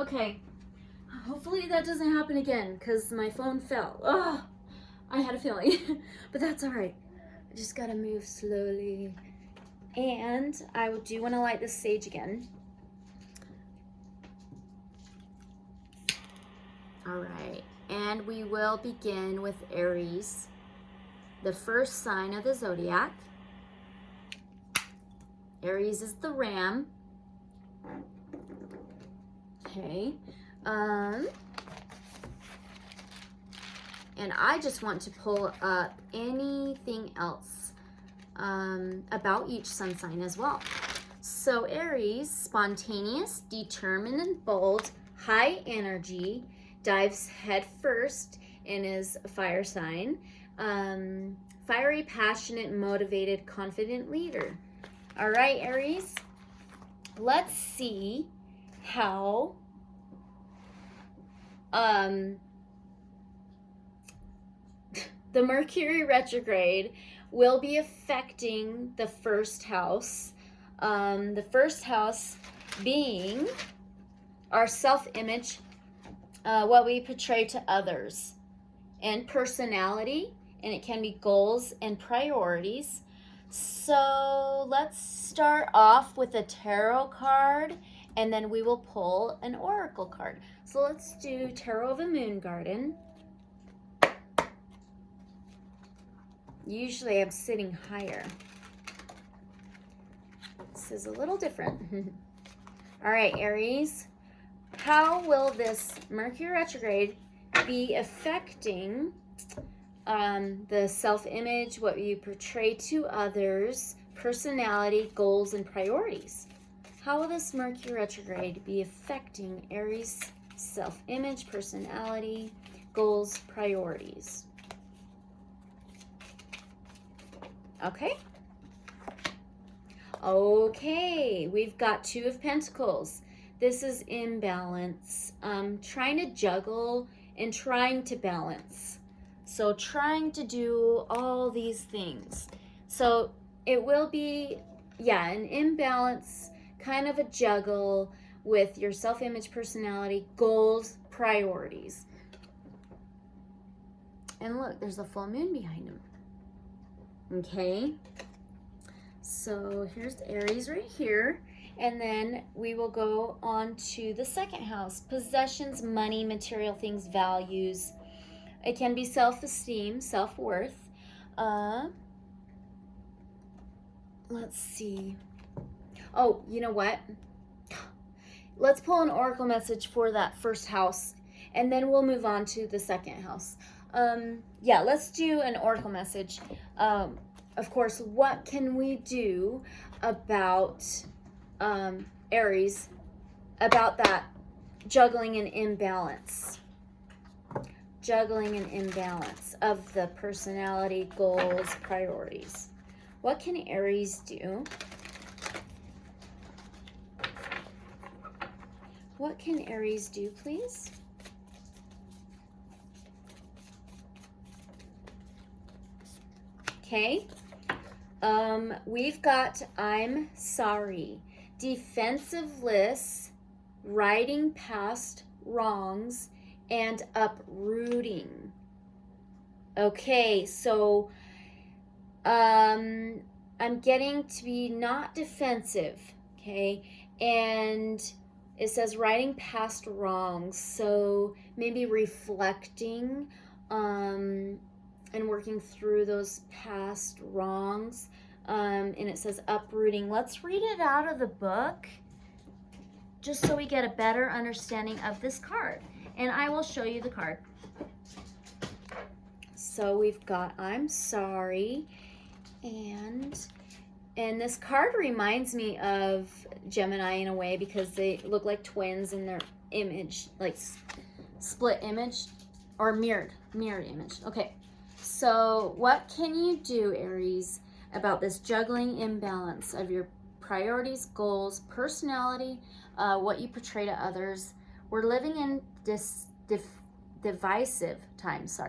Okay, hopefully that doesn't happen again because my phone fell. Oh, I had a feeling, but that's all right. I just gotta move slowly. And I do want to light this sage again. All right, and we will begin with Aries, the first sign of the zodiac. Aries is the ram. Okay. And I just want to pull up anything else about each sun sign as well. So Aries, spontaneous, determined and bold, high energy, dives head first and is a fire sign. Fiery, passionate, motivated, confident leader. All right, Aries, let's see how the Mercury retrograde will be affecting the first house. The first house being our self-image, what we portray to others, and personality, and it can be goals and priorities. So let's start off with a tarot card, and then we will pull an oracle card. So let's do Tarot of a Moon Garden. Usually I'm sitting higher. This is a little different. All right, Aries, how will this Mercury retrograde be affecting the self-image, what you portray to others, personality, goals, and priorities? How will this Mercury retrograde be affecting Aries' self-image, personality, goals, priorities? Okay. Okay, we've got Two of Pentacles. This is imbalance. Trying to juggle and trying to balance. So trying to do all these things. So it will be, an imbalance, kind of a juggle with your self-image, personality, goals, priorities. And look, there's a full moon behind him. Okay, so here's Aries right here, and then we will go on to the second house, possessions, money, material things, values. It can be self-esteem, self-worth. Let's see. Oh, you know what? Let's pull an oracle message for that first house, and then we'll move on to the second house. Let's do an oracle message. Of course, what can we do about Aries, about that juggling and imbalance? Juggling and imbalance of the personality, goals, priorities. What can Aries do? What can Aries do, please? Okay, we've got I'm sorry, defensiveness, riding past wrongs, and uprooting. Okay, so I'm getting to be not defensive, okay, and it says riding past wrongs, so maybe reflecting, and working through those past wrongs. And it says uprooting. Let's read it out of the book just so we get a better understanding of this card. And I will show you the card. So we've got I'm sorry. And this card reminds me of Gemini in a way because they look like twins in their image, like split image or mirrored image. Okay. So what can you do, Aries, about this juggling imbalance of your priorities, goals, personality, what you portray to others? We're living in divisive times.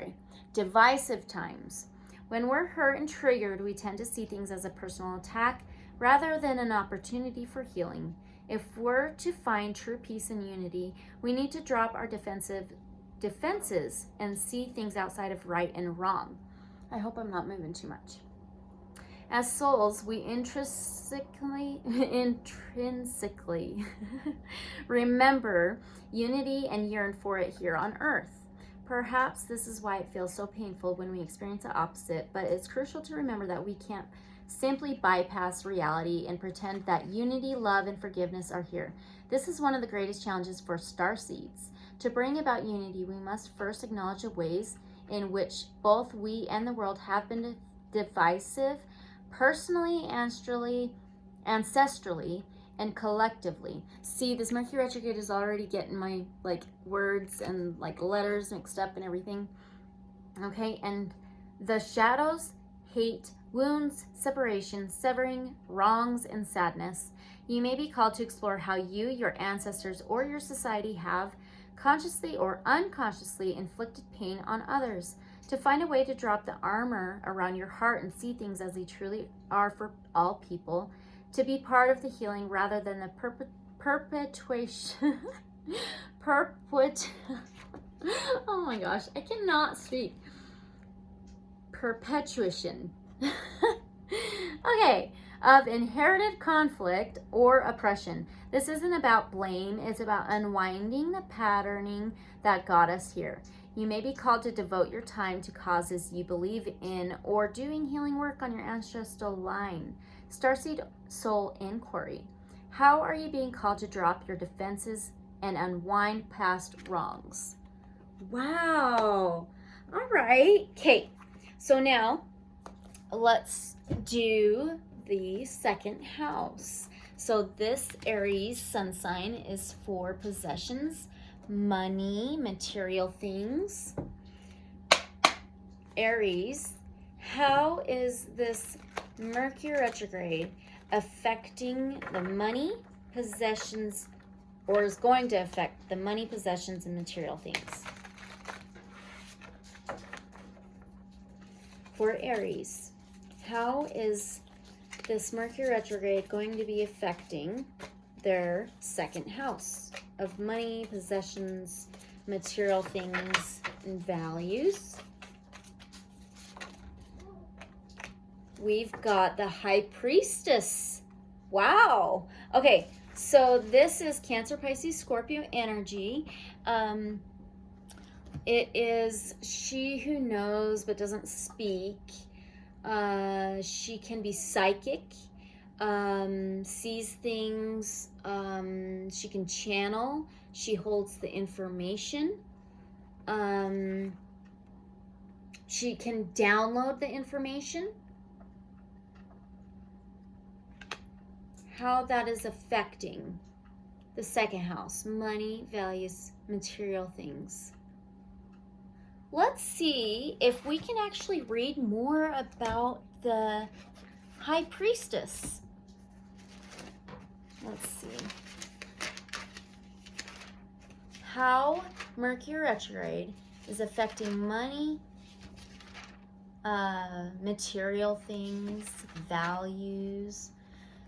When we're hurt and triggered, we tend to see things as a personal attack rather than an opportunity for healing. If we're to find true peace and unity, we need to drop our defenses and see things outside of right and wrong. I hope I'm not moving too much. As souls, we intrinsically remember unity and yearn for it here on earth. Perhaps this is why it feels so painful when we experience the opposite, but it's crucial to remember that we can't simply bypass reality and pretend that unity, love, and forgiveness are here. This is one of the greatest challenges for starseeds. To bring about unity, we must first acknowledge the ways in which both we and the world have been divisive, personally, ancestrally, and collectively. See, this Mercury retrograde is already getting my words and letters mixed up and everything. Okay, and the shadows, hate, wounds, separation, severing, wrongs, and sadness. You may be called to explore how you, your ancestors, or your society have consciously or unconsciously inflicted pain on others. To find a way to drop the armor around your heart and see things as they truly are for all people. To be part of the healing rather than the perpetuation. Oh my gosh, I cannot speak. Perpetuation. Okay, of inherited conflict or oppression. This isn't about blame, it's about unwinding the patterning that got us here. You may be called to devote your time to causes you believe in or doing healing work on your ancestral line. Starseed Soul Inquiry. How are you being called to drop your defenses and unwind past wrongs? Wow. All right. Okay. So now let's do the second house. So this Aries sun sign is for possessions, money, material things. Aries, how is this Mercury retrograde affecting the money, possessions, or is going to affect the money, possessions, and material things? For Aries, how is this Mercury retrograde going to be affecting their second house of money, possessions, material things, and values? We've got the High Priestess. Wow. Okay, so this is Cancer, Pisces, Scorpio energy. It is she who knows but doesn't speak. She can be psychic, sees things, she can channel, she holds the information, she can download the information. How that is affecting the second house, money, values, material things. Let's see if we can actually read more about the High Priestess. Let's see. How Mercury retrograde is affecting money, material things, values.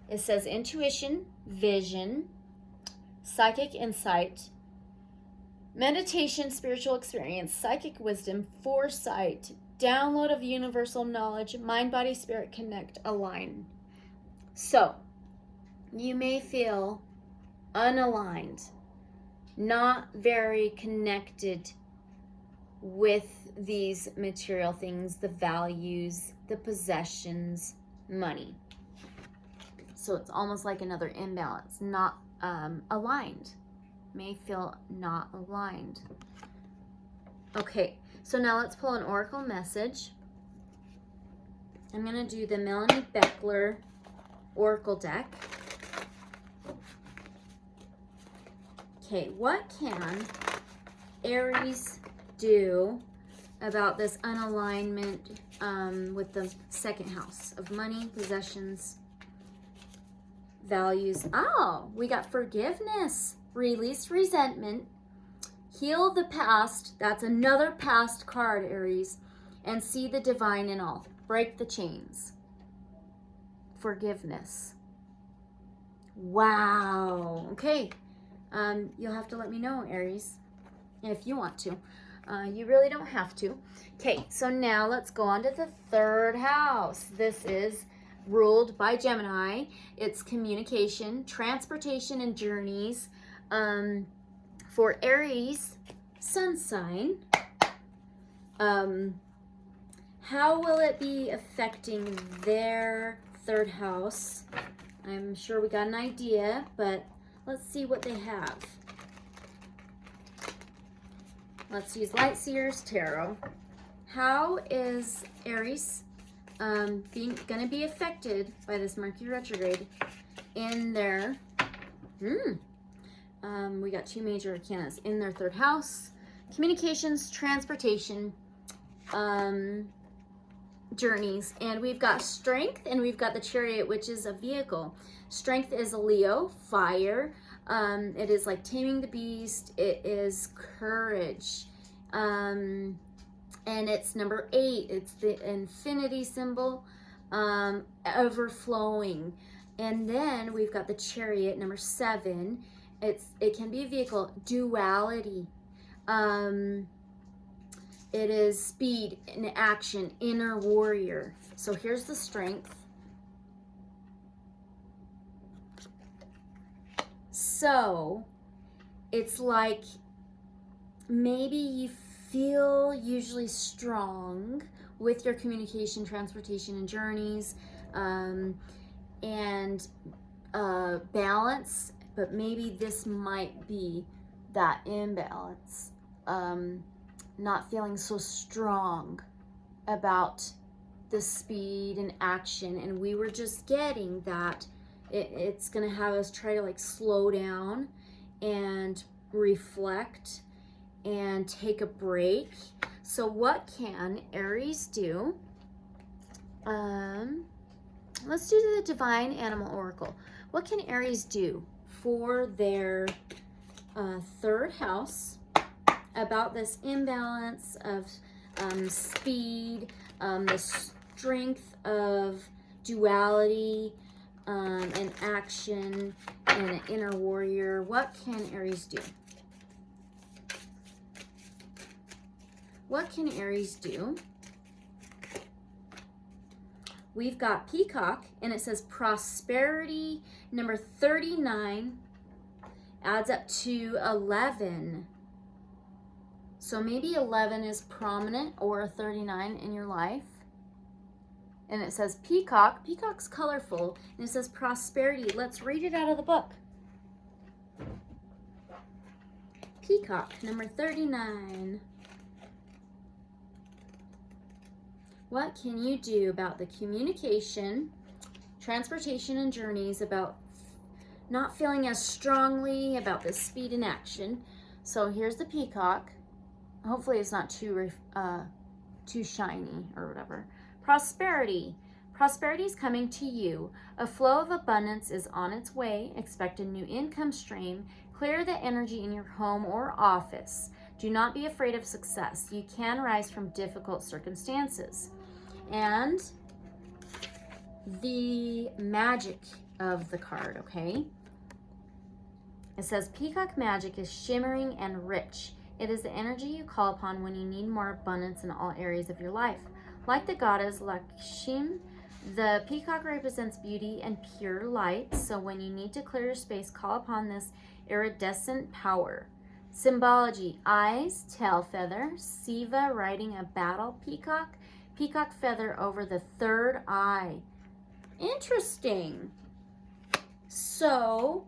It says intuition, vision, psychic insight, meditation, spiritual experience, psychic wisdom, foresight, download of universal knowledge, mind, body, spirit, connect, align. So, you may feel unaligned, not very connected with these material things, the values, the possessions, money. So it's almost like another imbalance, not aligned. May feel not aligned. Okay, so now let's pull an oracle message. I'm going to do the Melanie Beckler oracle deck. Okay, what can Aries do about this unalignment with the second house of money, possessions, values? Oh, we got forgiveness, release resentment, heal the past. That's another past card, Aries, and see the divine in all. Break the chains. Forgiveness. Wow. Okay. You'll have to let me know, Aries, if you want to. You really don't have to. Okay, so now let's go on to the third house. This is ruled by Gemini. It's communication, transportation, and journeys. For Aries, sun sign. How will it be affecting their third house? I'm sure we got an idea, but let's see what they have. Let's use Light Seers Tarot. How is Aries going to be affected by this Mercury retrograde in their, we got two major arcanas in their third house: communications, transportation, journeys. And we've got strength, and we've got the Chariot, which is a vehicle. Strength is a Leo, fire. It is like taming the beast. It is courage. And it's number 8. It's the infinity symbol, overflowing. And then we've got the Chariot, number 7. It can be a vehicle. Duality. It is speed and action, inner warrior. So here's the strength. So it's like maybe you feel usually strong with your communication, transportation, and journeys, and balance, but maybe this might be that imbalance. Not feeling so strong about the speed and action, and we were just getting that it's gonna have us try to like slow down and reflect and take a break. So what can Aries do? Let's do the Divine Animal Oracle. What can Aries do for their third house about this imbalance of speed, the strength of duality, and action, and an inner warrior? What can Aries do? What can Aries do? We've got Peacock, and it says prosperity. Number 39 adds up to 11. So maybe 11 is prominent, or a 39 in your life. And it says peacock. Peacock's colorful. And it says prosperity. Let's read it out of the book. Peacock, number 39. What can you do about the communication, transportation, and journeys, about not feeling as strongly about the speed and action? So here's the peacock. Hopefully it's not too shiny or whatever. Prosperity. Prosperity is coming to you. A flow of abundance is on its way. Expect a new income stream. Clear the energy in your home or office. Do not be afraid of success. You can rise from difficult circumstances. And the magic of the card, okay? It says peacock magic is shimmering and rich. It is the energy you call upon when you need more abundance in all areas of your life. Like the goddess Lakshmi, the peacock represents beauty and pure light. So when you need to clear your space, call upon this iridescent power. Symbology: eyes, tail feather, Siva riding a battle peacock, peacock feather over the third eye. Interesting. So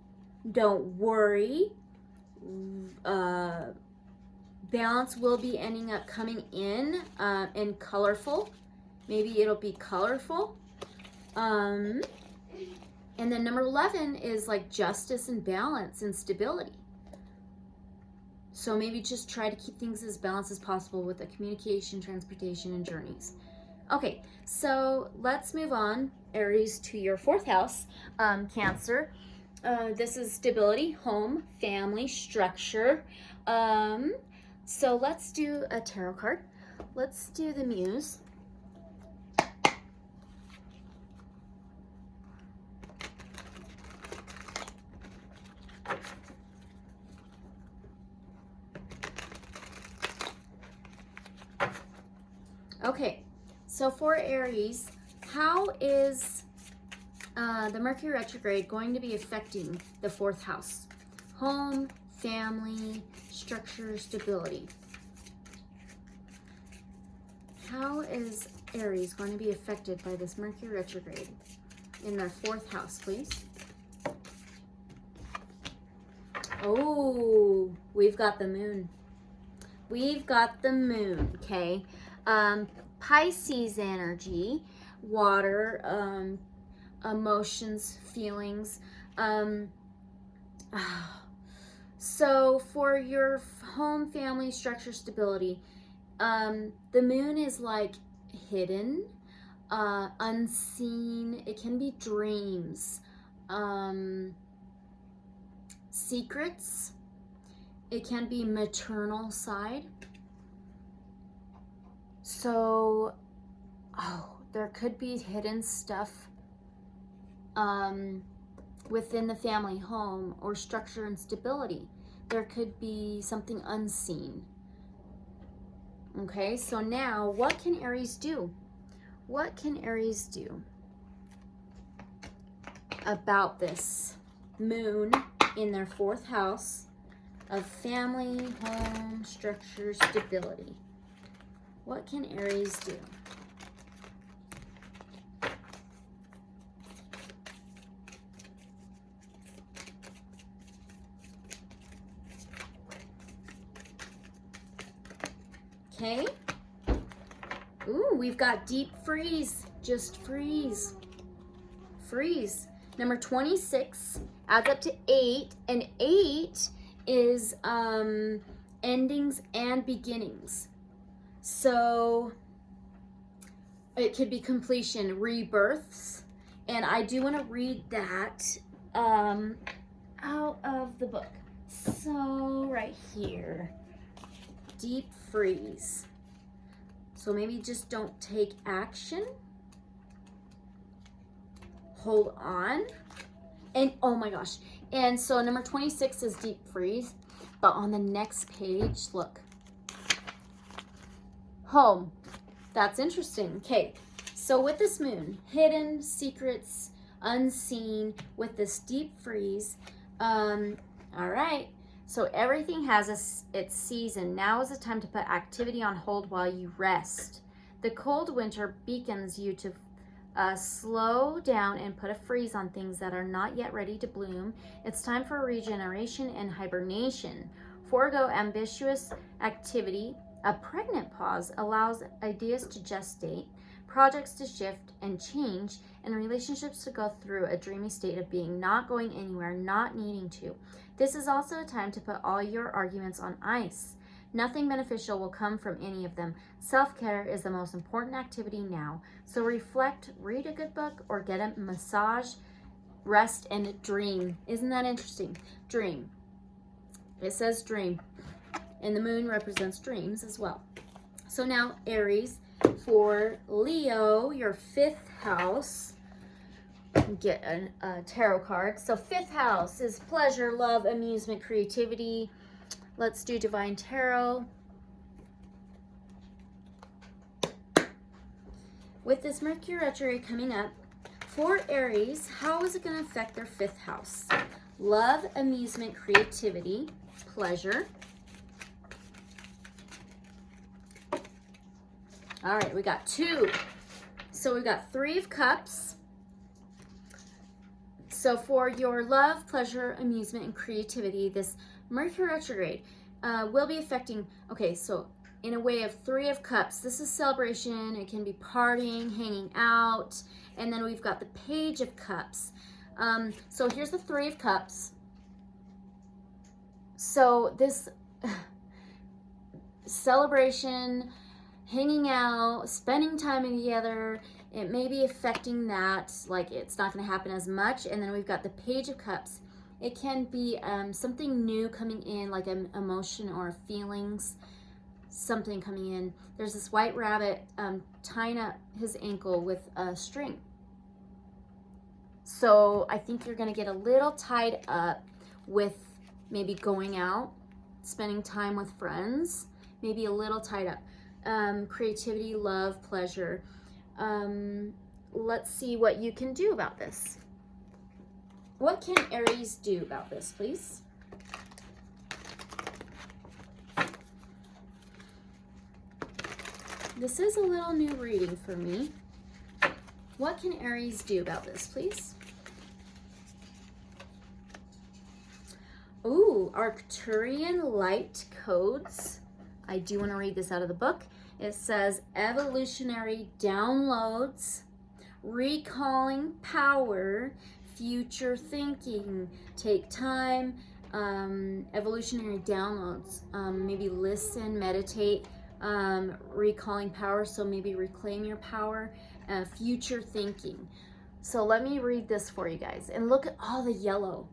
don't worry. Balance will be ending up coming in colorful. Maybe it'll be colorful. And then number 11 is like justice and balance and stability. So maybe just try to keep things as balanced as possible with the communication, transportation, and journeys. Okay, so let's move on, Aries, to your fourth house, Cancer. This is stability, home, family, structure. So let's do a tarot card. Let's do the Muse. Okay, so for Aries, how is the Mercury retrograde going to be affecting the 4th house? Home, family, structure, stability. How is Aries going to be affected by this Mercury retrograde in their 4th house, please? Oh, we've got the moon. We've got the moon, okay? Pisces energy, water, emotions, feelings. So for your home, family, structure, stability, the moon is like hidden, unseen. It can be dreams, secrets. It can be maternal side. So, there could be hidden stuff within the family home or structure and stability. There could be something unseen. Okay, so now what can Aries do? What can Aries do about this moon in their 4th house of family, home, structure, stability? What can Aries do? Okay. Ooh, we've got deep freeze. Just freeze. Freeze. Number 26 adds up to 8, and 8 is endings and beginnings. So it could be completion, rebirths, and I do want to read that out of the book. So right here, deep freeze. So maybe just don't take action. Hold on. And oh my gosh. And so number 26 is deep freeze. But on the next page, look. Home. That's interesting. Okay. So with this moon, hidden secrets, unseen, with this deep freeze. All right. So everything has its season. Now is the time to put activity on hold while you rest. The cold winter beacons you to slow down and put a freeze on things that are not yet ready to bloom. It's time for regeneration and hibernation. Forego ambitious activity. A pregnant pause allows ideas to gestate, projects to shift and change, and relationships to go through a dreamy state of being, not going anywhere, not needing to. This is also a time to put all your arguments on ice. Nothing beneficial will come from any of them. Self-care is the most important activity now. So reflect, read a good book, or get a massage, rest, and dream. Isn't that interesting? Dream. It says dream. And the moon represents dreams as well. So now, Aries, for Leo, your 5th house, get a tarot card. So 5th house is pleasure, love, amusement, creativity. Let's do Divine Tarot. With this Mercury retrograde coming up, for Aries, how is it going to affect their 5th house? Love, amusement, creativity, pleasure. All right, we got 2. So we got 3 of Cups. So for your love, pleasure, amusement, and creativity, this Mercury retrograde will be affecting, okay, so in a way of 3 of Cups, this is celebration. It can be partying, hanging out. And then we've got the Page of Cups. So here's the 3 of Cups. So this celebration, hanging out, spending time together, it may be affecting that, like it's not going to happen as much. And then we've got the Page of Cups. It can be something new coming in, like an emotion or feelings, something coming in. There's this white rabbit tying up his ankle with a string. So I think you're going to get a little tied up with maybe going out, spending time with friends, maybe a little tied up. creativity, love, pleasure. Let's see what you can do about this. What can Aries do about this, please? This is a little new reading for me. What can Aries do about this, please? Ooh, Arcturian light codes. I do want to read this out of the book. It says evolutionary downloads, recalling power, future thinking, take time, evolutionary downloads, maybe listen, meditate, recalling power, so maybe reclaim your power, future thinking. So let me read this for you guys, and look at all the yellow.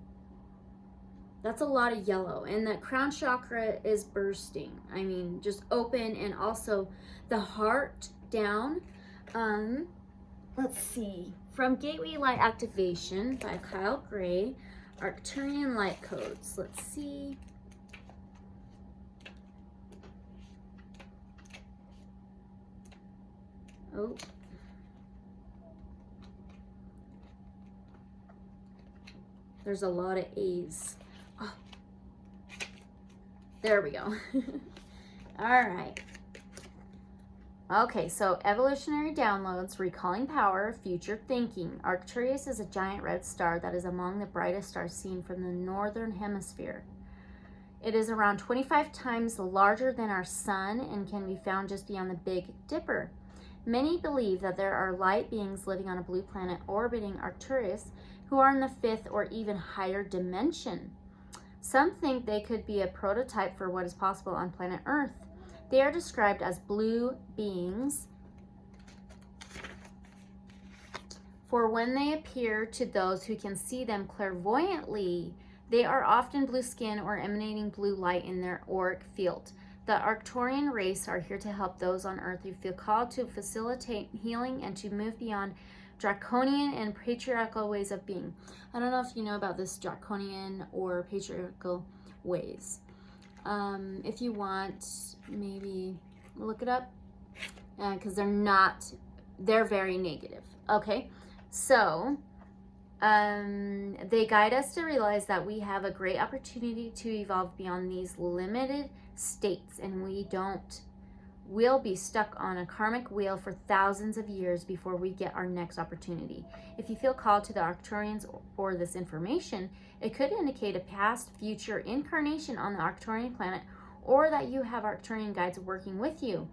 That's a lot of yellow, and the crown chakra is bursting. I mean, just open, and also the heart down. Let's see. From Gateway Light Activation by Kyle Gray, Arcturian Light Codes. Let's see. Oh. There's a lot of A's. Oh. There we go. All right. Okay, so evolutionary downloads, recalling power, future thinking. Arcturus is a giant red star that is among the brightest stars seen from the northern hemisphere. It is around 25 times larger than our sun and can be found just beyond the Big Dipper. Many believe that there are light beings living on a blue planet orbiting Arcturus who are in the fifth or even higher dimension. Some think they could be a prototype for what is possible on planet Earth. They are described as blue beings, for when they appear to those who can see them clairvoyantly, they are often blue skin or emanating blue light in their auric field. The Arcturian race are here to help those on Earth who feel called to facilitate healing and to move beyond draconian and patriarchal ways of being. I don't know if you know about this draconian or patriarchal ways. If you want, maybe look it up, because they're very negative. Okay, so they guide us to realize that we have a great opportunity to evolve beyond these limited states, and we'll be stuck on a karmic wheel for thousands of years before we get our next opportunity. If you feel called to the Arcturians or this information, it could indicate a past, future incarnation on the Arcturian planet, or that you have Arcturian guides working with you.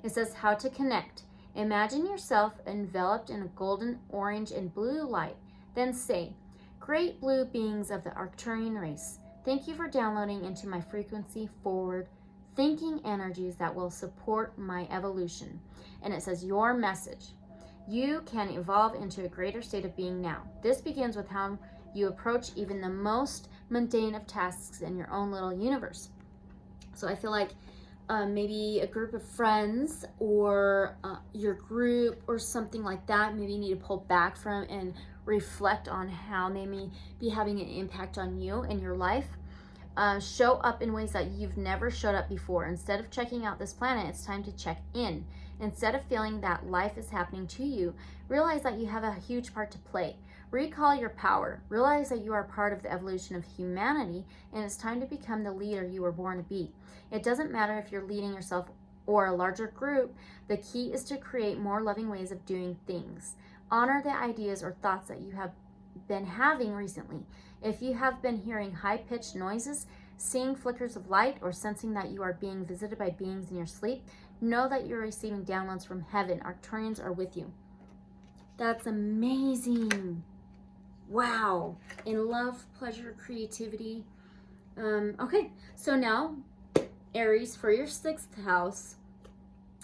It says how to connect. Imagine yourself enveloped in a golden, orange, and blue light. Then say, "Great blue beings of the Arcturian race, thank you for downloading into my frequency forward thinking energies that will support my evolution." And it says, your message. You can evolve into a greater state of being now. This begins with how you approach even the most mundane of tasks in your own little universe. So I feel like maybe a group of friends or your group or something like that, maybe you need to pull back from and reflect on how they may be having an impact on you in your life. Show up in ways that you've never showed up before. Instead of checking out this planet, it's time to check in. Instead of feeling that life is happening to you, realize that you have a huge part to play. Recall your power. Realize that you are part of the evolution of humanity, and it's time to become the leader you were born to be. It doesn't matter if you're leading yourself or a larger group. The key is to create more loving ways of doing things. Honor the ideas or thoughts that you have been having recently. If you have been hearing high-pitched noises, seeing flickers of light, or sensing that you are being visited by beings in your sleep, know that you're receiving downloads from heaven. Arcturians are with you. That's amazing. Wow. In love, pleasure, creativity. Okay, so now, Aries, for your 6th house,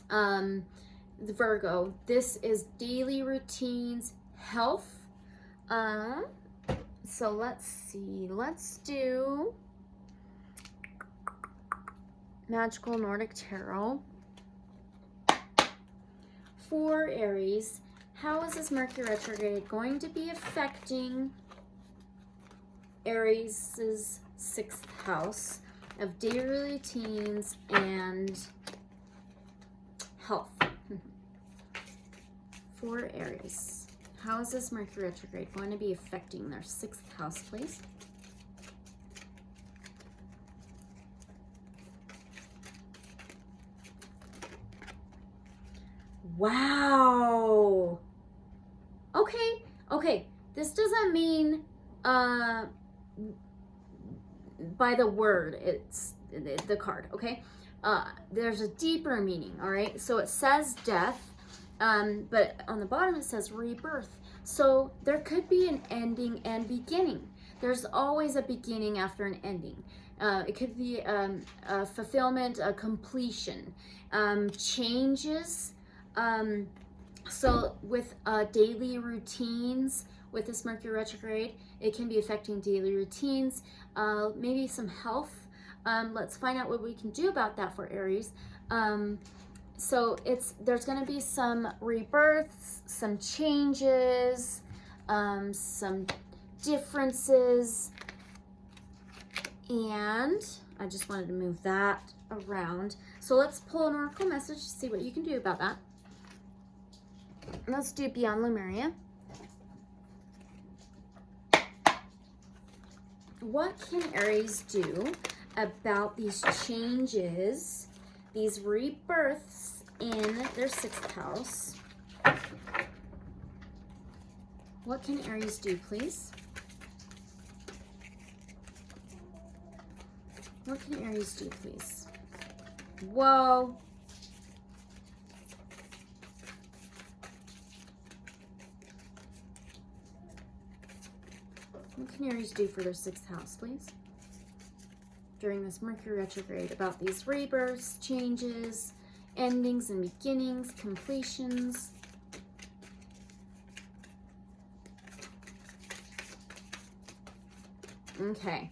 the Virgo, this is daily routines, health. So let's see. Let's do Magical Nordic Tarot. For Aries, how is this Mercury retrograde going to be affecting Aries' 6th house of daily routines and health. For Aries, how is this Mercury retrograde going to be affecting their 6th house, please? Wow. Okay. This doesn't mean by the word, it's the card, okay? There's a deeper meaning, all right? So it says death, but on the bottom it says rebirth. So there could be an ending and beginning. There's always a beginning after an ending. It could be a fulfillment, a completion, changes. So with daily routines, with this Mercury retrograde, it can be affecting daily routines, maybe some health. Let's find out what we can do about that for Aries. So there's going to be some rebirths, some changes, some differences, and I just wanted to move that around. So let's pull an oracle message to see what you can do about that. Let's do Beyond Lemuria. What can Aries do about these changes, these rebirths in their 6th house? What can Aries do, please? What can Aries do, please? Whoa. What can Aries do for their 6th house, please? During this Mercury retrograde, about these rebirths, changes, endings and beginnings, completions. Okay.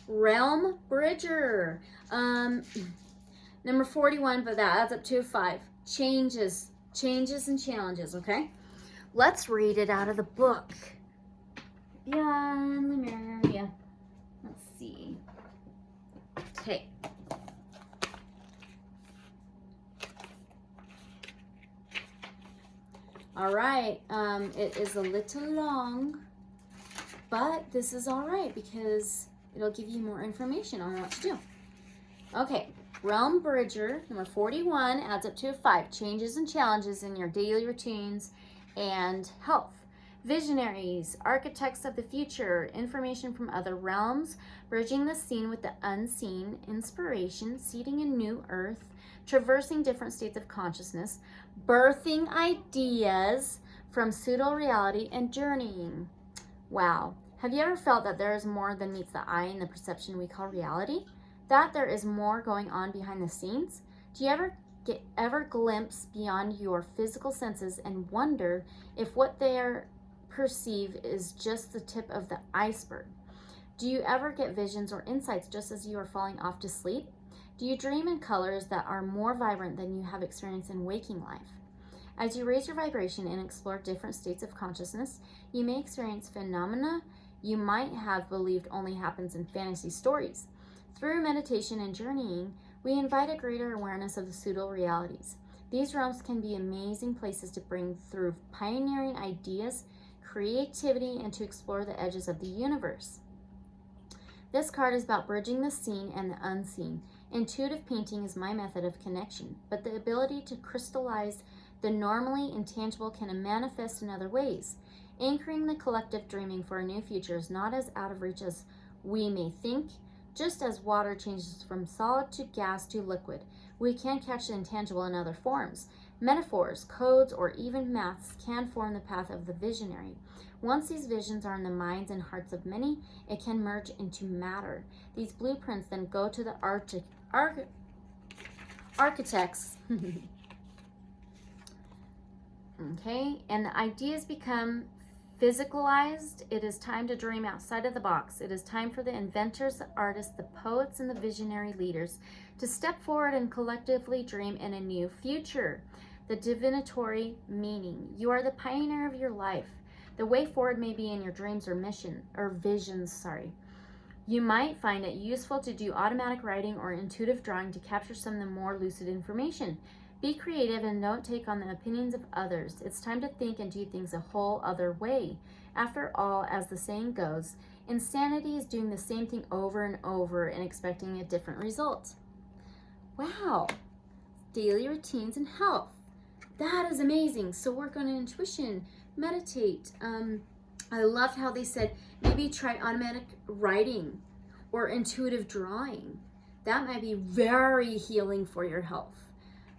Realm Bridger. Number 41, but that adds up to 5. Changes and challenges, okay? Let's read it out of the book. Beyond Lemuria. Let's see. Okay. All right. It is a little long, but this is all right because it'll give you more information on what to do. Okay. Realm Bridger, number 41, adds up to 5. Changes and challenges in your daily routines and health. Visionaries, architects of the future, information from other realms, bridging the seen with the unseen, inspiration, seeding a new earth, traversing different states of consciousness, birthing ideas from pseudo-reality, and journeying. Wow. Have you ever felt that there is more than meets the eye in the perception we call reality? That there is more going on behind the scenes? Do you ever glimpse beyond your physical senses and wonder if what they perceive is just the tip of the iceberg? Do you ever get visions or insights just as you are falling off to sleep? Do you dream in colors that are more vibrant than you have experienced in waking life? As you raise your vibration and explore different states of consciousness, you may experience phenomena you might have believed only happens in fantasy stories. Through meditation and journeying, we invite a greater awareness of the pseudo-realities. These realms can be amazing places to bring through pioneering ideas, creativity, and to explore the edges of the universe. This card is about bridging the seen and the unseen. Intuitive painting is my method of connection, but the ability to crystallize the normally intangible can manifest in other ways. Anchoring the collective dreaming for a new future is not as out of reach as we may think. Just as water changes from solid to gas to liquid, we can catch the intangible in other forms. Metaphors, codes, or even maths can form the path of the visionary. Once these visions are in the minds and hearts of many, it can merge into matter. These blueprints then go to the architects. Okay, and the ideas become physicalized. It is time to dream outside of the box. It is time for the inventors, the artists, the poets, and the visionary leaders to step forward and collectively dream in a new future. The divinatory meaning. You are the pioneer of your life. The way forward may be in your dreams or visions. You might find it useful to do automatic writing or intuitive drawing to capture some of the more lucid information. Be creative and don't take on the opinions of others. It's time to think and do things a whole other way. After all, as the saying goes, insanity is doing the same thing over and over and expecting a different result. Wow. Daily routines and health. That is amazing. So work on intuition, meditate. I loved how they said maybe try automatic writing or intuitive drawing. That might be very healing for your health.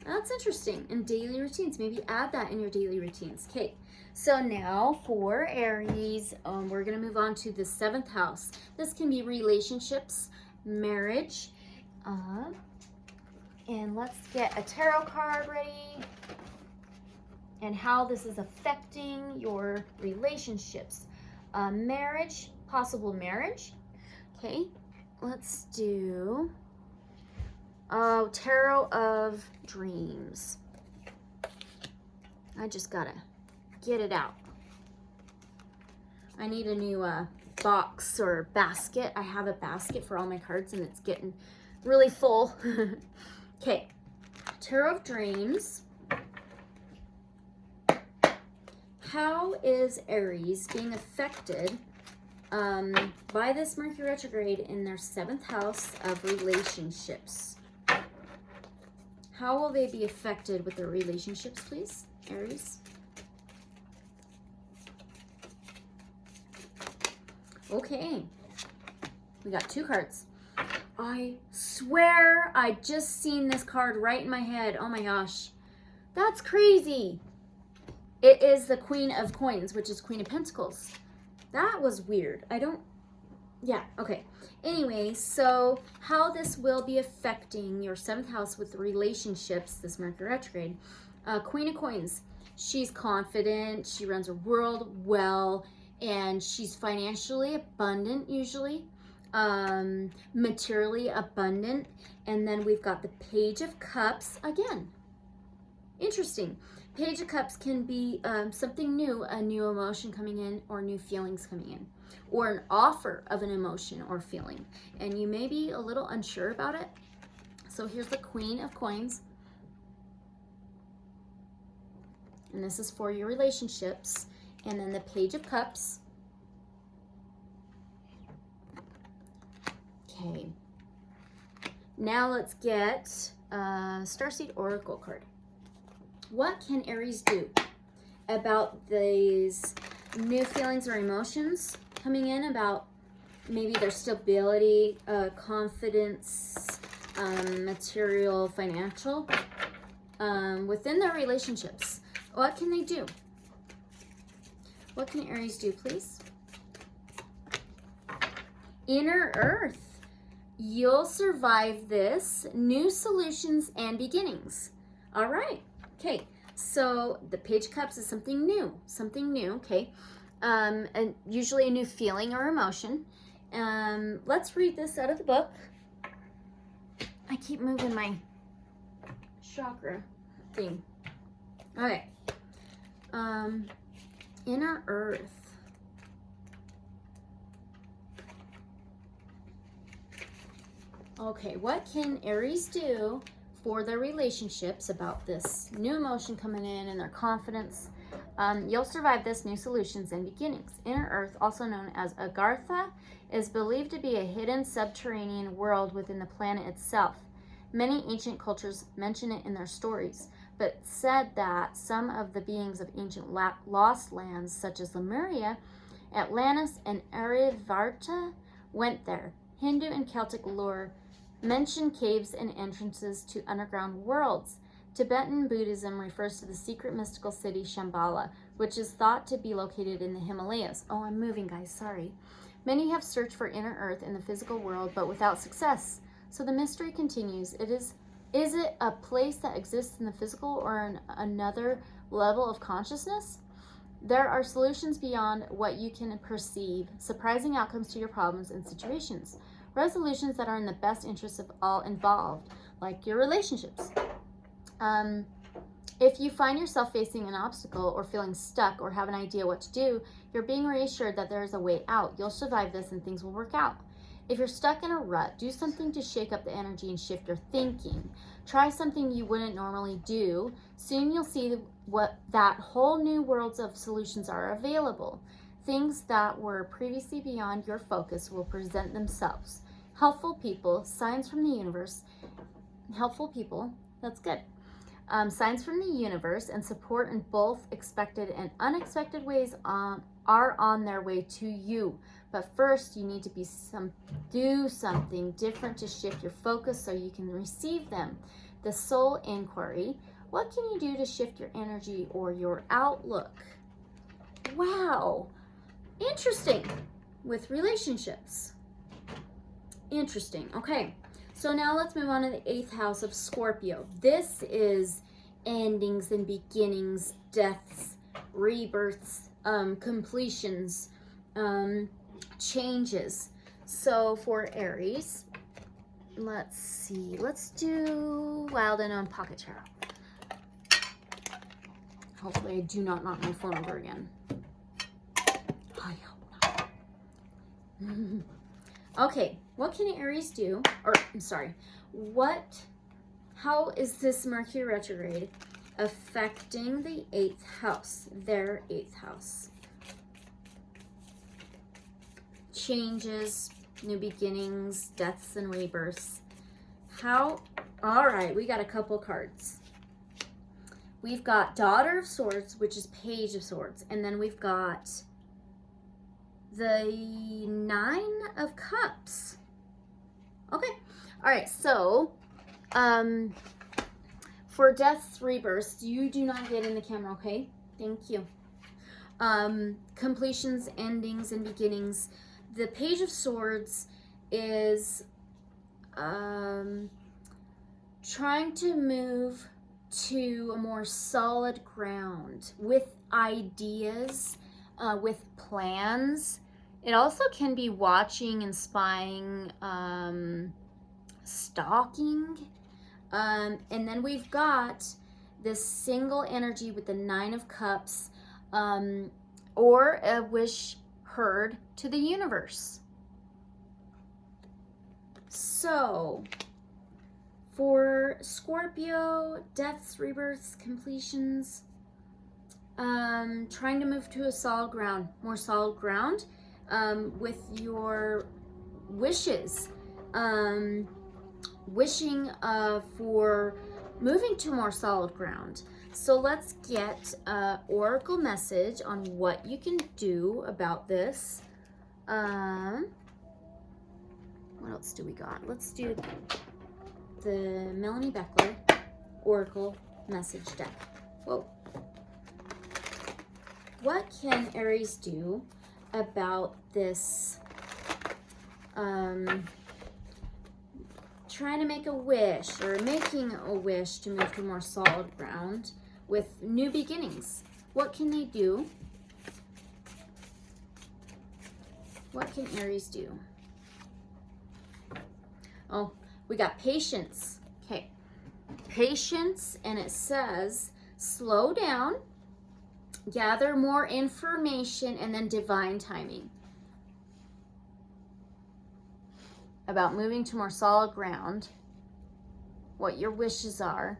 That's interesting. And daily routines, maybe add that in your daily routines. Okay, so now for Aries, we're going to move on to the 7th house. This can be relationships, marriage. And let's get a tarot card ready and how this is affecting your relationships. Marriage, possible marriage. Okay, let's do Tarot of Dreams. I just gotta get it out. I need a new box or basket. I have a basket for all my cards and it's getting really full. Okay, Tarot of Dreams. How is Aries being affected by this Mercury retrograde in their 7th house of relationships? How will they be affected with their relationships, please, Aries? Okay, we got 2 cards. I swear I just seen this card right in my head. Oh my gosh, that's crazy. It is the Queen of Coins, which is Queen of Pentacles. That was weird. Yeah, okay. Anyway, so how this will be affecting your 7th house with relationships, this Mercury retrograde. Queen of Coins, she's confident, she runs her world well, and she's financially abundant usually, materially abundant. And then we've got the Page of Cups again. Interesting. Page of Cups can be something new, a new emotion coming in or new feelings coming in, or an offer of an emotion or feeling. And you may be a little unsure about it. So here's the Queen of Coins. And this is for your relationships. And then the Page of Cups. Okay. Now let's get Starseed Oracle card. What can Aries do about these new feelings or emotions coming in about maybe their stability, confidence, material, financial, within their relationships? What can they do? What can Aries do, please? Inner Earth. You'll survive this. New solutions and beginnings. All right. Okay, so the Page of Cups is something new, okay? And usually a new feeling or emotion. Let's read this out of the book. I keep moving my chakra thing. Okay. Inner Earth. Okay, what can Aries do for their relationships about this new emotion coming in and their confidence? You'll survive this, new solutions and beginnings. Inner Earth, also known as Agartha, is believed to be a hidden subterranean world within the planet itself. Many ancient cultures mention it in their stories, but said that some of the beings of ancient lost lands, such as Lemuria, Atlantis, and Aryavarta, went there. Hindu and Celtic lore mention caves and entrances to underground worlds. Tibetan Buddhism refers to the secret mystical city Shambhala, which is thought to be located in the Himalayas. Oh, I'm moving, guys, sorry. Many have searched for inner Earth in the physical world, but without success. So the mystery continues. Is it a place that exists in the physical or another level of consciousness? There are solutions beyond what you can perceive, surprising outcomes to your problems and situations. Resolutions that are in the best interest of all involved, like your relationships. If you find yourself facing an obstacle or feeling stuck or have an idea what to do, you're being reassured that there is a way out. You'll survive this and things will work out. If you're stuck in a rut, do something to shake up the energy and shift your thinking. Try something you wouldn't normally do. Soon you'll see that whole new worlds of solutions are available. Things that were previously beyond your focus will present themselves. Helpful people, signs from the universe. Helpful people, that's good. Signs from the universe and support in both expected and unexpected ways are on their way to you. But first, you need to do something different to shift your focus so you can receive them. The soul inquiry. What can you do to shift your energy or your outlook? Wow. Interesting. With relationships. Interesting. Okay. So now let's move on to the 8th house of Scorpio. This is endings and beginnings, deaths, rebirths, completions, changes. So for Aries, let's see. Let's do Wild Unknown Pocket Tarot. Hopefully I do not knock my phone over again. I hope not. Okay, what can Aries do? Or, I'm sorry. How is this Mercury retrograde affecting the 8th house, their 8th house? Changes, new beginnings, deaths and rebirths. All right, we got a couple cards. We've got Daughter of Swords, which is Page of Swords. And then we've got the 9 of Cups. Okay. All right, so for deaths, rebirths, you do not get in the camera, okay? Thank you. Completions, endings, and beginnings. The Page of Swords is trying to move to a more solid ground with ideas, with plans. It also can be watching and spying, stalking. And then we've got this single energy with the 9 of Cups, or a wish heard to the universe. So for Scorpio, deaths, rebirths, completions, trying to move to a solid ground, more solid ground, with your wishes, wishing for moving to more solid ground. So let's get an oracle message on what you can do about this. What else do we got? Let's do the Melanie Beckler oracle message deck. Whoa. What can Aries do about this trying to make a wish, or making a wish to move to more solid ground with new beginnings? What can they do? What can Aries do? Oh, we got patience. Okay. Patience, and it says slow down, gather more information, and then divine timing. About moving to more solid ground, what your wishes are.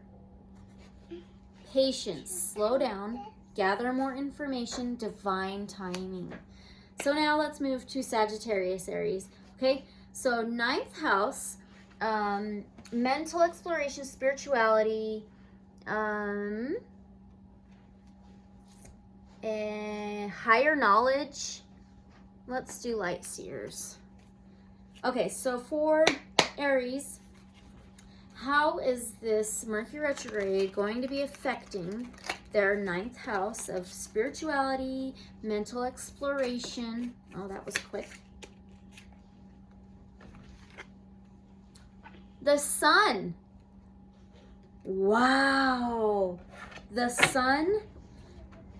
Patience, slow down, gather more information, divine timing. So now let's move to Sagittarius, Aries. Okay, so 9th house, mental exploration, spirituality, higher knowledge. Let's do light seers. Okay, so for Aries, how is this Mercury retrograde going to be affecting their 9th house of spirituality, mental exploration? Oh, that was quick. The Sun. Wow. The Sun.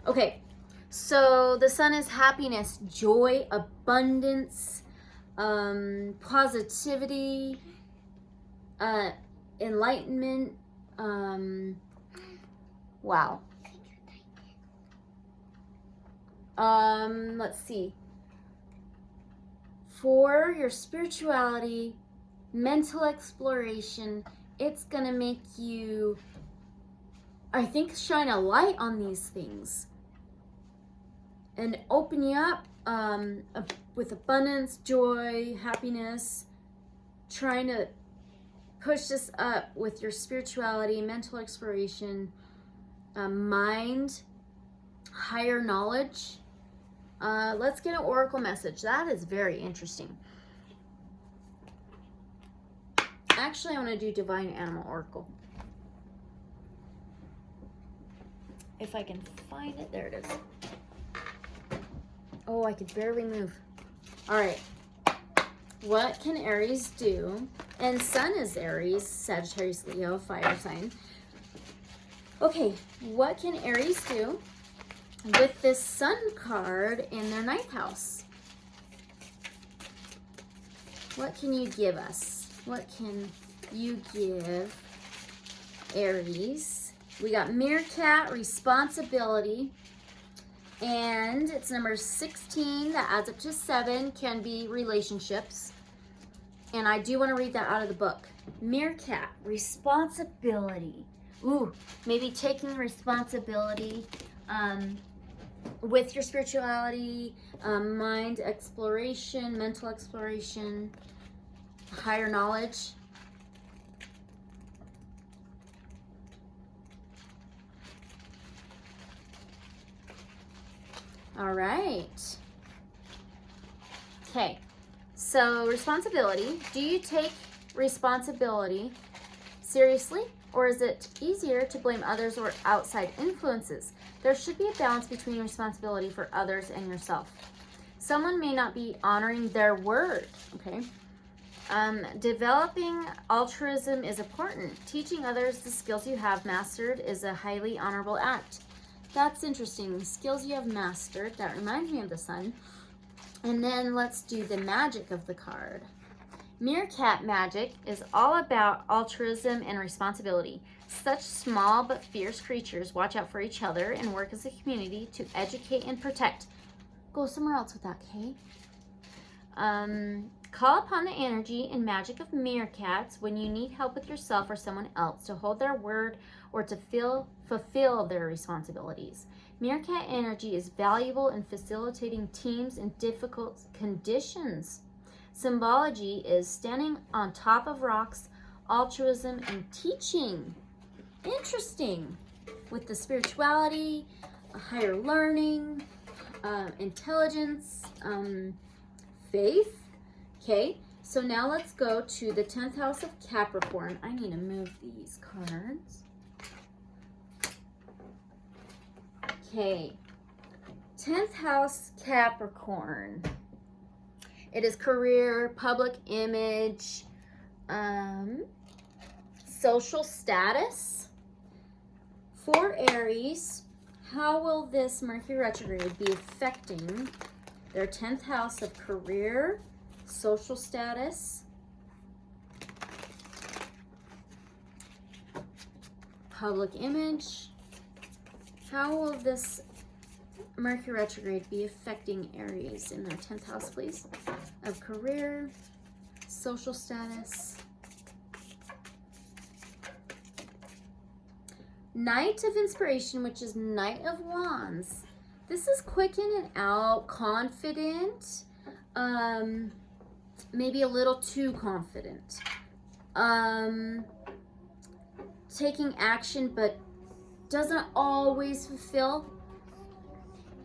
Okay, so the Sun is happiness, joy, abundance, positivity, enlightenment. Wow. Let's see. for your spirituality, mental exploration. It's gonna make you, I think, shine a light on these things and open you up with abundance, joy, happiness, trying to push this up with your spirituality, mental exploration, mind, higher knowledge. Let's get an oracle message. That is very interesting. Actually, I want to do divine animal oracle. If I can find it, there it is. Oh, I could barely move. All right. What can Aries do? And Sun is Aries, Sagittarius, Leo, fire sign. Okay, what can Aries do with this Sun card in their ninth house? What can you give us? What can you give Aries? We got Meerkat, responsibility, and it's number 16 that adds up to 7, can be relationships. And I do want to read that out of the book. Meerkat, responsibility. Ooh, maybe taking responsibility with your spirituality, mind exploration, mental exploration, higher knowledge. All right. Okay. So responsibility. Do you take responsibility seriously, or is it easier to blame others or outside influences? There should be a balance between responsibility for others and yourself. Someone may not be honoring their word, okay? Developing altruism is important. Teaching others the skills you have mastered is a highly honorable act. That's interesting. Skills you have mastered. That reminds me of the Sun. And then let's do the magic of the card. Meerkat magic is all about altruism and responsibility. Such small but fierce creatures watch out for each other and work as a community to educate and protect. Go somewhere else with that, Kay. Call upon the energy and magic of meerkats when you need help with yourself or someone else to hold their word or to fulfill their responsibilities. Meerkat energy is valuable in facilitating teams in difficult conditions. Symbology is standing on top of rocks, altruism, and teaching. Interesting. With the spirituality, higher learning, intelligence, faith. Okay, so now let's go to the 10th house of Capricorn. I need to move these cards. Okay, 10th house Capricorn. It is career, public image, social status. For Aries, how will this Mercury retrograde be affecting their 10th house of career, social status, public image? How will this Mercury retrograde be affecting Aries in their 10th house, please? Of career, social status. Knight of Inspiration, which is Knight of Wands. This is quick in and out, confident, maybe a little too confident. Taking action, but doesn't always fulfill.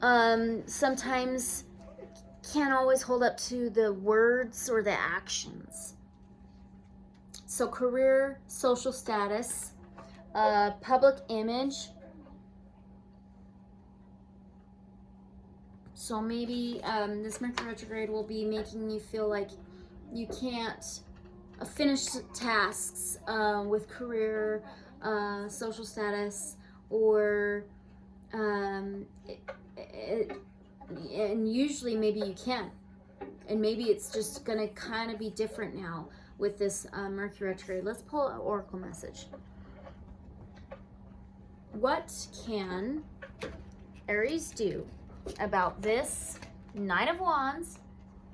Sometimes can't always hold up to the words or the actions. So career, social status, public image. So maybe this Mercury retrograde will be making you feel like you can't finish tasks with career, social status, or and usually maybe you can, and maybe it's just gonna kind of be different now with this Mercury retrograde. Let's pull an oracle message. What can Aries do about this Knight of Wands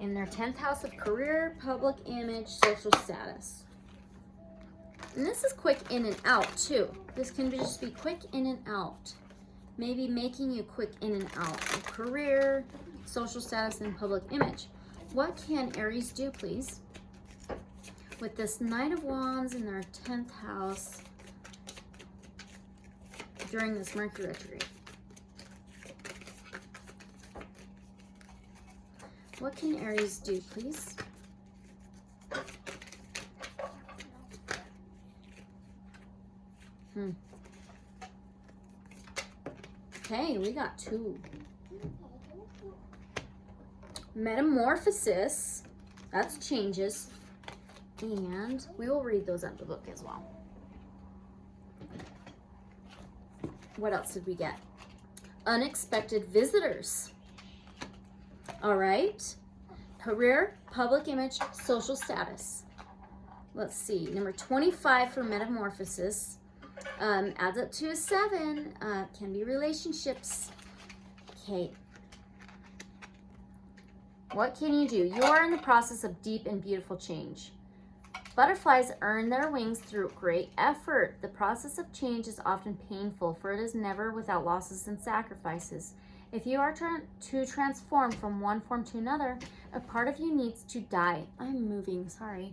in their 10th house of career, public image, social status. And this is quick in and out too. This can just be quick in and out. Maybe making you quick in and out of career, social status, and public image. What can Aries do, please? With this Knight of Wands in their 10th house during this Mercury retrograde. What can Aries do, please? Okay, we got 2. Metamorphosis, that's changes. And we will read those out the book as well. What else did we get? Unexpected visitors. All right. Career, public image, social status. Let's see. Number 25 for metamorphosis. Adds up to a 7. Can be relationships. Okay. What can you do? You are in the process of deep and beautiful change. Butterflies earn their wings through great effort. The process of change is often painful, for it is never without losses and sacrifices. If you are to transform from one form to another, a part of you needs to die. I'm moving, sorry.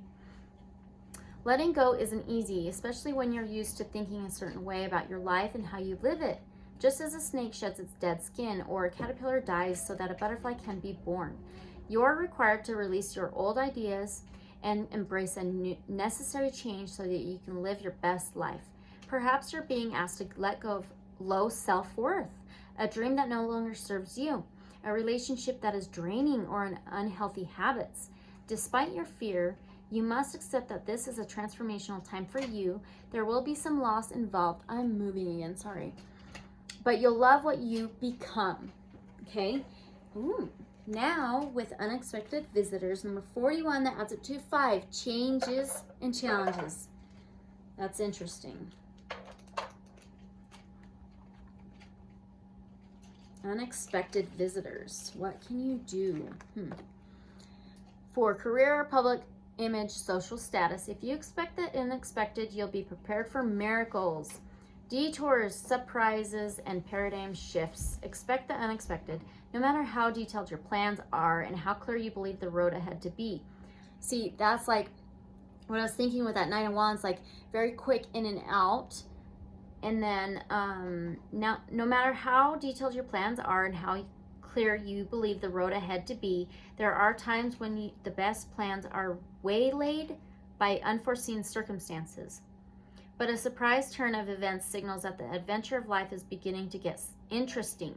Letting go isn't easy, especially when you're used to thinking a certain way about your life and how you live it. Just as a snake sheds its dead skin or a caterpillar dies so that a butterfly can be born, you are required to release your old ideas and embrace a new, necessary change so that you can live your best life. Perhaps you're being asked to let go of low self-worth, a dream that no longer serves you, a relationship that is draining, or an unhealthy habits. Despite your fear, you must accept that this is a transformational time for you. There will be some loss involved. I'm moving again, sorry. But you'll love what you become, okay? Ooh. Now, with unexpected visitors, number 41, that adds up to 5, changes and challenges. That's interesting. Unexpected visitors. What can you do? For career, public image, social status. If you expect the unexpected, you'll be prepared for miracles, detours, surprises, and paradigm shifts. Expect the unexpected, no matter how detailed your plans are and how clear you believe the road ahead to be. See, that's like what I was thinking with that Knight of Wands, like very quick in and out. And then now, no matter how detailed your plans are and how clear you believe the road ahead to be, there are times when the best plans are waylaid by unforeseen circumstances. But a surprise turn of events signals that the adventure of life is beginning to get interesting.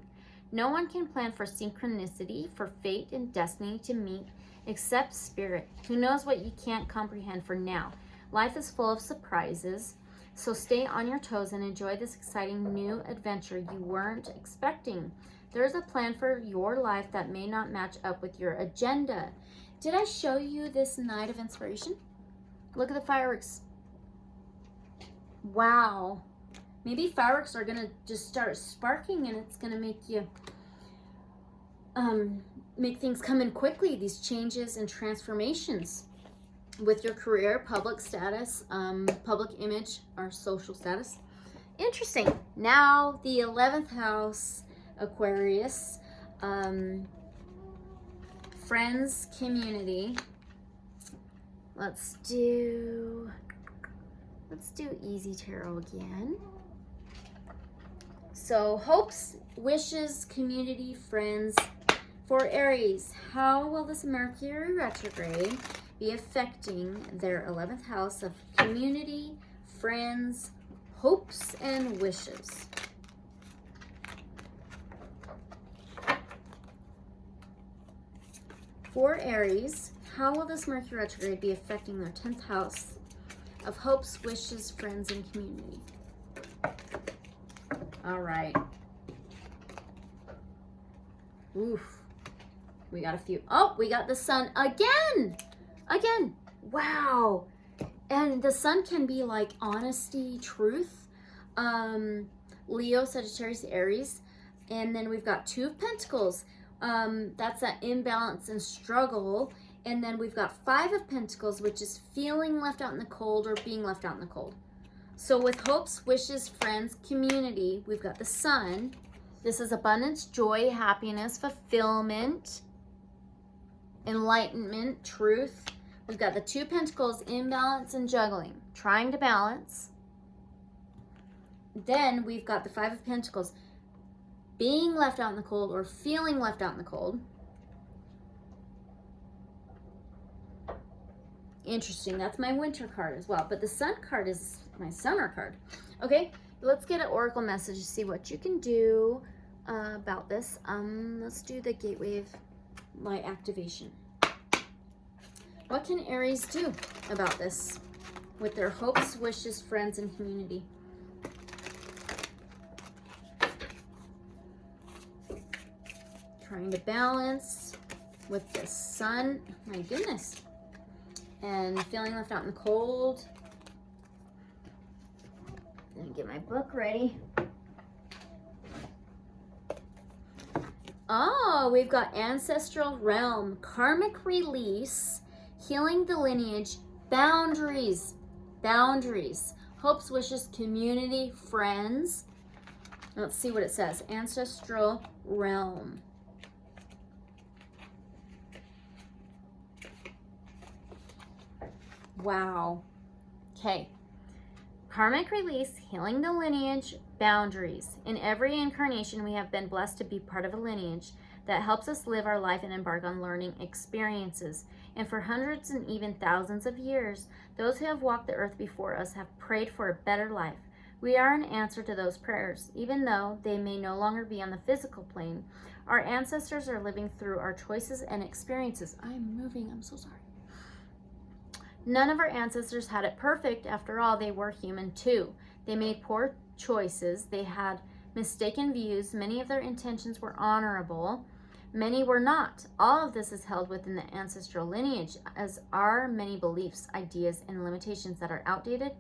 No one can plan for synchronicity, for fate and destiny to meet, except spirit, who knows what you can't comprehend for now. Life is full of surprises, so stay on your toes and enjoy this exciting new adventure you weren't expecting. There's a plan for your life that may not match up with your agenda. Did I show you this Night of Inspiration? Look at the fireworks. Wow. Maybe fireworks are going to just start sparking and it's going to make you make things come in quickly, these changes and transformations with your career, public status, public image, or social status. Interesting. Now the 11th house, Aquarius, friends, community. Let's do Easy Tarot again. So hopes, wishes, community, friends. For Aries, how will this Mercury retrograde be affecting their 11th house of community, friends, hopes, and wishes? For Aries, how will this Mercury retrograde be affecting their 10th house of hopes, wishes, friends, and community? All right. Oof. We got a few. Oh, we got the sun again. Again. Wow. And the sun can be like honesty, truth. Leo, Sagittarius, Aries. And then we've got 2 of Pentacles. That's that imbalance and struggle. And then we've got 5 of Pentacles, which is feeling left out in the cold or being left out in the cold. So with hopes, wishes, friends, community, we've got the Sun. This is abundance, joy, happiness, fulfillment, enlightenment, truth. We've got the 2 Pentacles, imbalance and juggling, trying to balance. Then we've got the 5 of Pentacles, being left out in the cold or feeling left out in the cold. Interesting. That's my winter card as well. But the Sun card is my summer card. Okay, let's get an oracle message to see what you can do about this. Let's do the gateway of light activation. What can Aries do about this with their hopes, wishes, friends, and community? Trying to balance with the Sun. My goodness. And feeling left out in the cold. Let me get my book ready. Oh, we've got ancestral realm, karmic release, healing the lineage, boundaries, hopes, wishes, community, friends. Let's see what it says. Ancestral realm. Wow. Okay. Karmic release, healing the lineage, boundaries. In every incarnation, we have been blessed to be part of a lineage that helps us live our life and embark on learning experiences. And for hundreds and even thousands of years, those who have walked the earth before us have prayed for a better life. We are an answer to those prayers. Even though they may no longer be on the physical plane, our ancestors are living through our choices and experiences. I'm moving. I'm so sorry. None of our ancestors had it perfect. After all, they were human too. They made poor choices. They had mistaken views. Many of their intentions were honorable. Many were not. All of this is held within the ancestral lineage, as are many beliefs, ideas, and limitations that are outdated,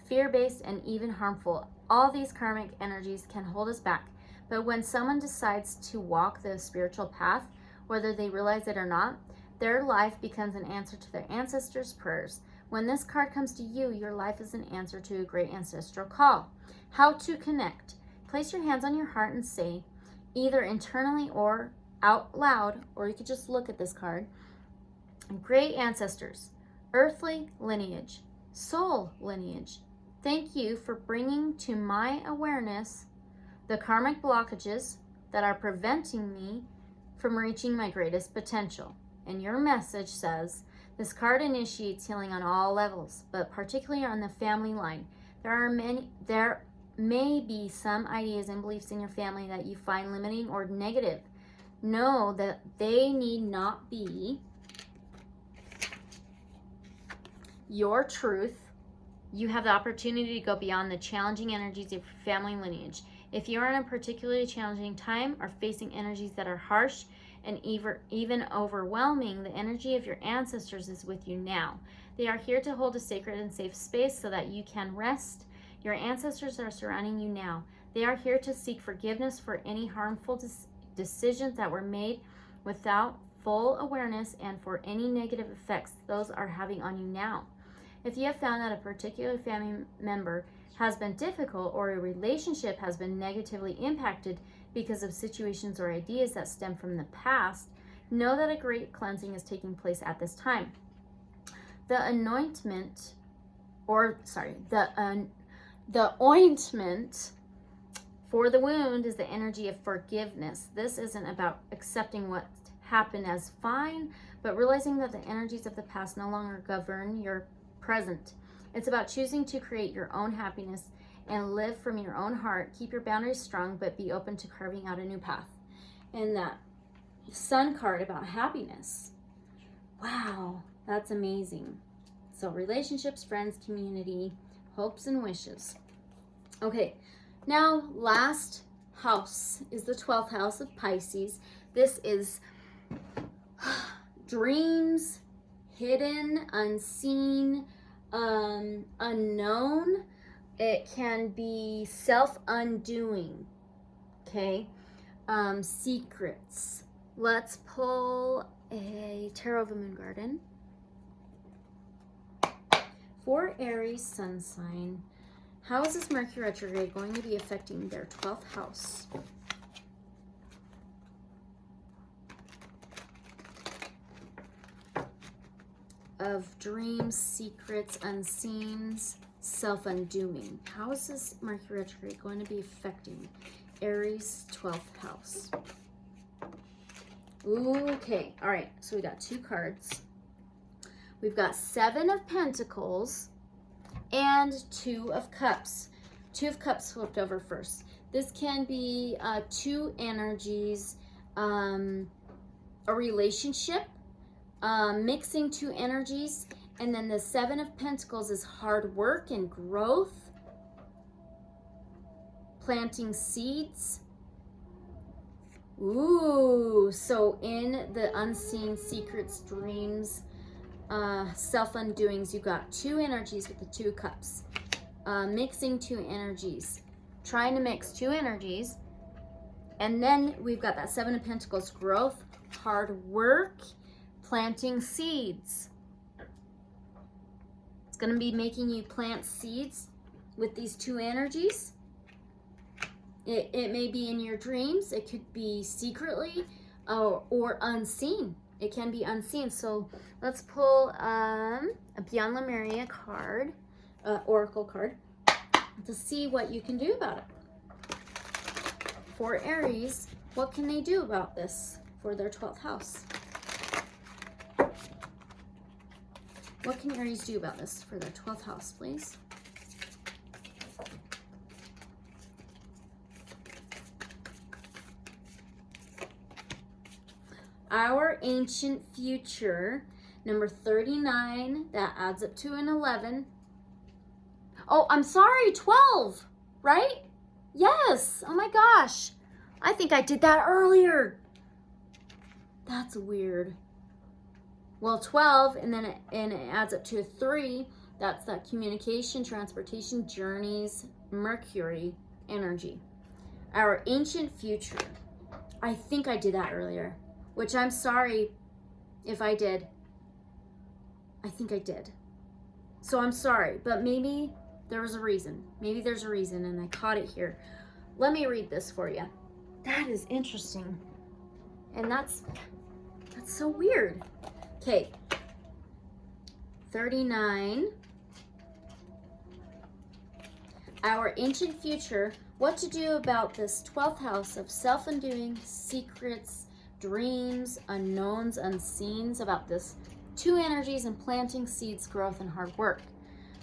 fear-based, and even harmful. All these karmic energies can hold us back. But when someone decides to walk the spiritual path, whether they realize it or not, their life becomes an answer to their ancestors' prayers. When this card comes to you, your life is an answer to a great ancestral call. How to connect. Place your hands on your heart and say, either internally or out loud, or you could just look at this card. Great ancestors, earthly lineage, soul lineage, thank you for bringing to my awareness the karmic blockages that are preventing me from reaching my greatest potential. And your message says, this card initiates healing on all levels, but particularly on the family line. There may be some ideas and beliefs in your family that you find limiting or negative. Know that they need not be your truth. You have the opportunity to go beyond the challenging energies of your family lineage. If you are in a particularly challenging time or facing energies that are harsh and even overwhelming, the energy of your ancestors is with you now. They are here to hold a sacred and safe space so that you can rest. Your ancestors are surrounding you now. They are here to seek forgiveness for any harmful decisions that were made without full awareness and for any negative effects those are having on you now. If you have found that a particular family member has been difficult or a relationship has been negatively impacted because of situations or ideas that stem from the past, know that a great cleansing is taking place at this time. The ointment for the wound is the energy of forgiveness. This isn't about accepting what happened as fine, but realizing that the energies of the past no longer govern your present. It's about choosing to create your own happiness and live from your own heart. Keep your boundaries strong, but be open to carving out a new path. And that Sun card about happiness. Wow, that's amazing. So relationships, friends, community, hopes and wishes. Okay, now last house is the 12th house of Pisces. This is dreams, hidden, unseen, unknown. It can be self-undoing, okay? Secrets. Let's pull a Tarot of a Moon Garden. For Aries sun sign, how is this Mercury retrograde going to be affecting their 12th house? Of dreams, secrets, unseens, self-undoing. How is this Mercury retrograde going to be affecting Aries 12th house? Okay, all right, so we got 2 cards. We've got 7 of Pentacles and 2 of Cups. 2 of Cups flipped over first. This can be 2 energies, a relationship, mixing 2 energies, and then the 7 of Pentacles is hard work and growth, planting seeds. Ooh, so in the unseen secrets, dreams, self-undoings, you got 2 energies with the 2 cups. Mixing 2 energies, trying to mix 2 energies. And then we've got that 7 of Pentacles, growth, hard work, planting seeds. It's going to be making you plant seeds with these 2 energies. It may be in your dreams. It could be secretly or unseen. It can be unseen. So let's pull a Beyond Lemuria card, oracle card, to see what you can do about it. For Aries, what can they do about this for their 12th house? What can Aries do about this for their 12th house, please? Our ancient future, number 39, that adds up to an 11. Oh, I'm sorry, 12, right? Yes, oh my gosh. I think I did that earlier. That's weird. Well, 12, and then it adds up to a 3. That's that communication, transportation, journeys, Mercury energy. Our ancient future. I think I did that earlier, which I'm sorry if I did. I think I did. So I'm sorry, but maybe there was a reason. Maybe there's a reason and I caught it here. Let me read this for you. That is interesting. And that's so weird. Okay. 39. Our ancient future. What to do about this 12th house of self-undoing, secrets, dreams, unknowns, unseens, about this 2 energies and planting seeds, growth, and hard work.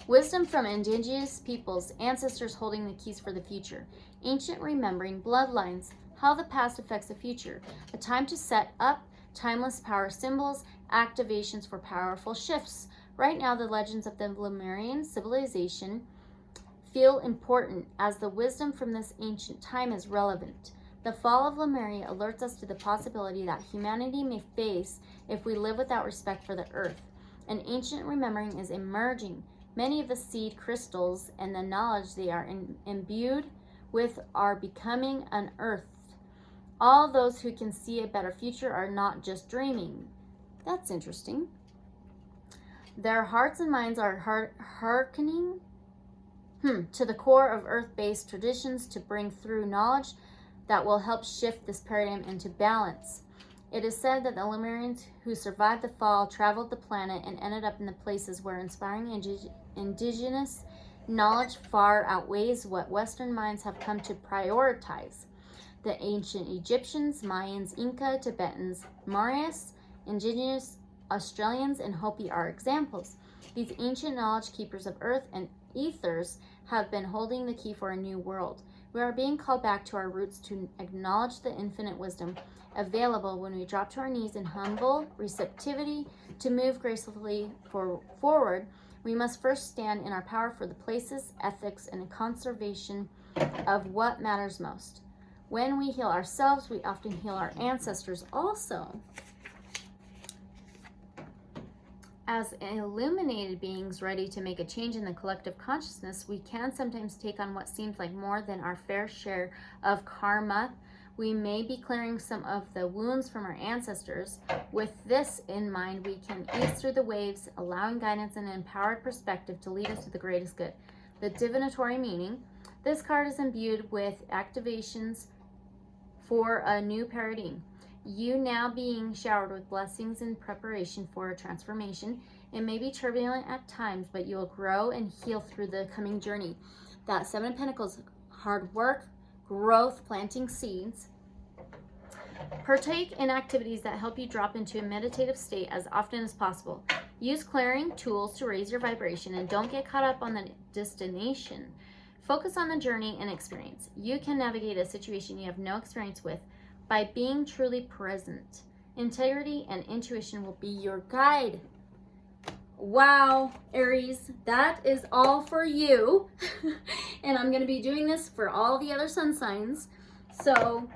Wisdom from indigenous peoples, ancestors holding the keys for the future. Ancient remembering, bloodlines, how the past affects the future. A time to set up timeless power symbols, activations for powerful shifts. Right now, the legends of the Lemurian civilization feel important as the wisdom from this ancient time is relevant. The fall of Lemuria alerts us to the possibility that humanity may face if we live without respect for the earth. An ancient remembering is emerging. Many of the seed crystals and the knowledge they are imbued with are becoming unearthed. All those who can see a better future are not just dreaming. That's interesting. Their hearts and minds are hearkening to the core of earth-based traditions to bring through knowledge that will help shift this paradigm into balance. It is said that the Lemurians who survived the fall traveled the planet and ended up in the places where inspiring indigenous knowledge far outweighs what Western minds have come to prioritize. The ancient Egyptians, Mayans, Inca, Tibetans, Maoris, indigenous Australians, and Hopi are examples. These ancient knowledge keepers of earth and ethers have been holding the key for a new world. We are being called back to our roots to acknowledge the infinite wisdom available when we drop to our knees in humble receptivity to move gracefully forward. We must first stand in our power for the places, ethics, and conservation of what matters most. When we heal ourselves, we often heal our ancestors also. As illuminated beings ready to make a change in the collective consciousness, we can sometimes take on what seems like more than our fair share of karma. We may be clearing some of the wounds from our ancestors. With this in mind, we can ease through the waves, allowing guidance and an empowered perspective to lead us to the greatest good. The divinatory meaning. This card is imbued with activations for a new paradigm. You now being showered with blessings in preparation for a transformation. It may be turbulent at times, but you will grow and heal through the coming journey. That Seven of Pentacles, hard work, growth, planting seeds. Partake in activities that help you drop into a meditative state as often as possible. Use clearing tools to raise your vibration and don't get caught up on the destination. Focus on the journey and experience. You can navigate a situation you have no experience with by being truly present. Integrity and intuition will be your guide. Wow, Aries, that is all for you. And I'm going to be doing this for all the other sun signs. So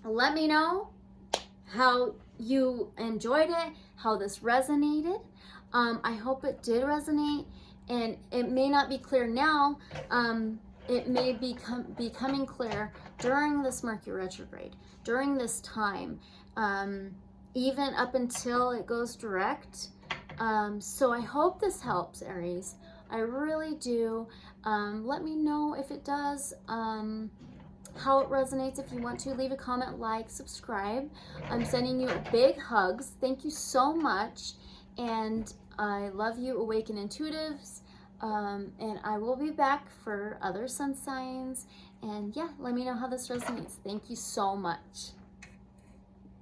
let me know how you enjoyed it, how this resonated. I hope it did resonate, and it may not be clear now. It may becoming clear during this Mercury retrograde, during this time, even up until it goes direct. So I hope this helps, Aries. I really do. Let me know if it does, how it resonates. If you want to, leave a comment, like, subscribe. I'm sending you big hugs. Thank you so much. And I love you, Awaken Intuitives. And I will be back for other sun signs. And yeah, let me know how this resonates. Thank you so much.